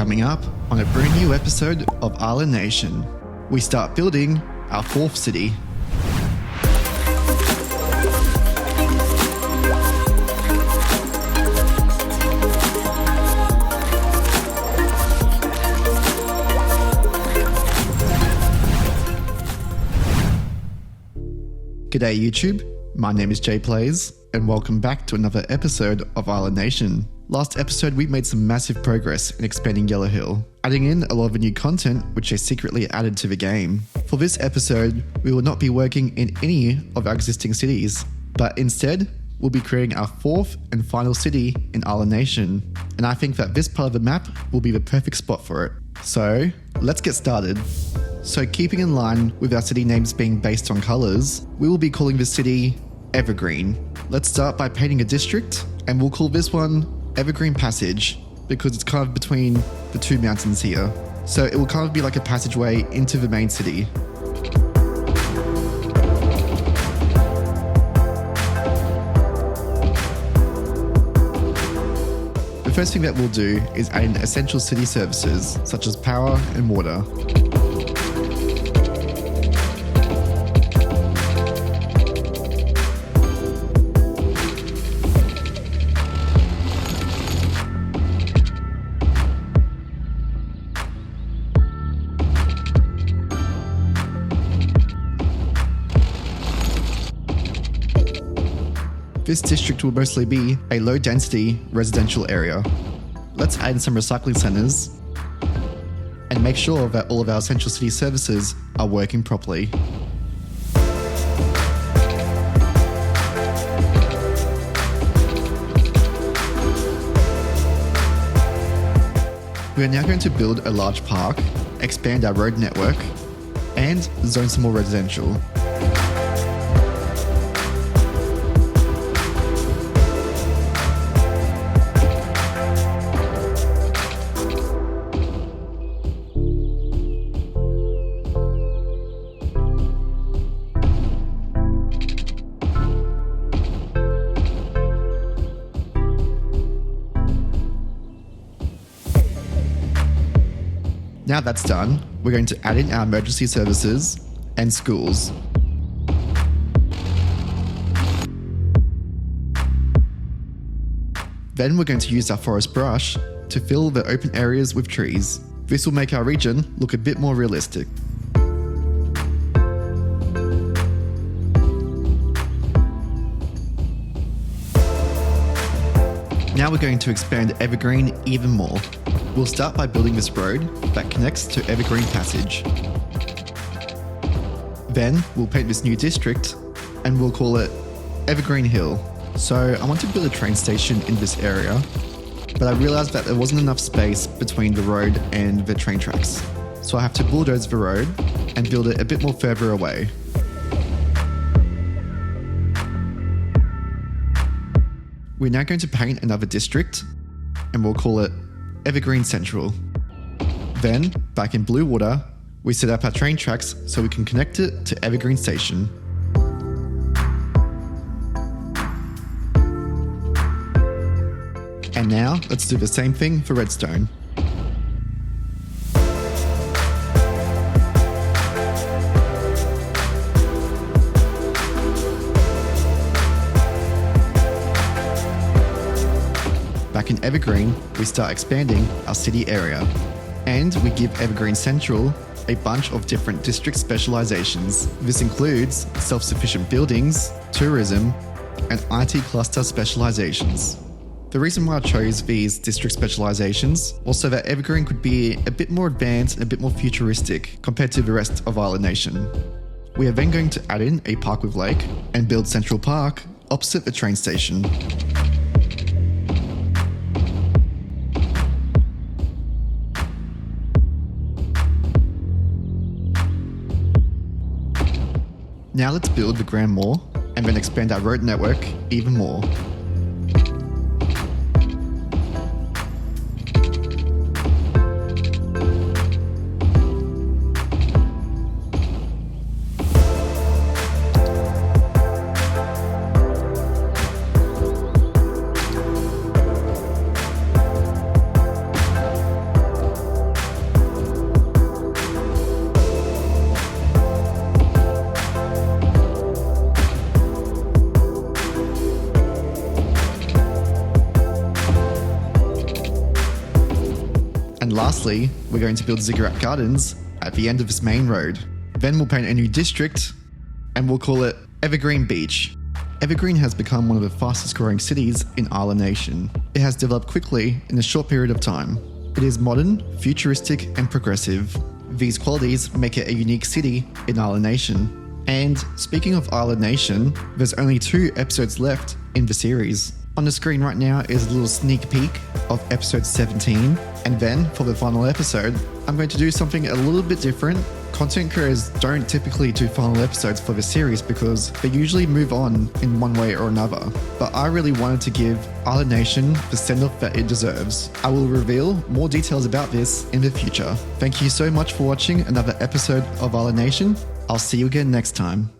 Coming up on a brand new episode of Island Nation, we start building our fourth city. G'day YouTube, my name is Jay Plays, and welcome back to another episode of Island Nation. Last episode we made some massive progress in expanding Yellow Hill, adding in a lot of new content which they secretly added to the game. For this episode, we will not be working in any of our existing cities, but instead, we'll be creating our fourth and final city in Island Nation, and I think that this part of the map will be the perfect spot for it. So, let's get started. So keeping in line with our city names being based on colours, we will be calling this city Evergreen. Let's start by painting a district, and we'll call this one Evergreen Passage, because it's kind of between the two mountains here. So it will kind of be like a passageway into the main city. The first thing that we'll do is add in essential city services, such as power and water. This district will mostly be a low-density residential area. Let's add in some recycling centres and make sure that all of our essential city services are working properly. We are now going to build a large park, expand our road network, and zone some more residential. Now that's done, we're going to add in our emergency services and schools. Then we're going to use our forest brush to fill the open areas with trees. This will make our region look a bit more realistic. Now we're going to expand Evergreen even more. We'll start by building this road that connects to Evergreen Passage. Then we'll paint this new district and we'll call it Evergreen Hill. So I want to build a train station in this area, but I realized that there wasn't enough space between the road and the train tracks. So I have to bulldoze the road and build it a bit more further away. We're now going to paint another district and we'll call it Evergreen Central. Then, back in blue water, we set up our train tracks so we can connect it to Evergreen Station. And now, let's do the same thing for Redstone. Back in Evergreen, we start expanding our city area, and we give Evergreen Central a bunch of different district specializations. This includes self-sufficient buildings, tourism, and IT cluster specializations. The reason why I chose these district specializations was so that Evergreen could be a bit more advanced and a bit more futuristic compared to the rest of Island Nation. We are then going to add in a park with lake and build Central Park opposite the train station. Now let's build the Grand Mall and then expand our road network even more. And lastly, we're going to build Ziggurat Gardens at the end of this main road. Then we'll paint a new district and we'll call it Evergreen Beach. Evergreen has become one of the fastest growing cities in Isla Nation. It has developed quickly in a short period of time. It is modern, futuristic, and progressive. These qualities make it a unique city in Isla Nation. And speaking of Isla Nation, there's only 2 episodes left in the series. On the screen right now is a little sneak peek of episode 17. And then for the final episode, I'm going to do something a little bit different. Content creators don't typically do final episodes for the series because they usually move on in one way or another. But I really wanted to give Isla Nation the send-off that it deserves. I will reveal more details about this in the future. Thank you so much for watching another episode of Isla Nation. I'll see you again next time.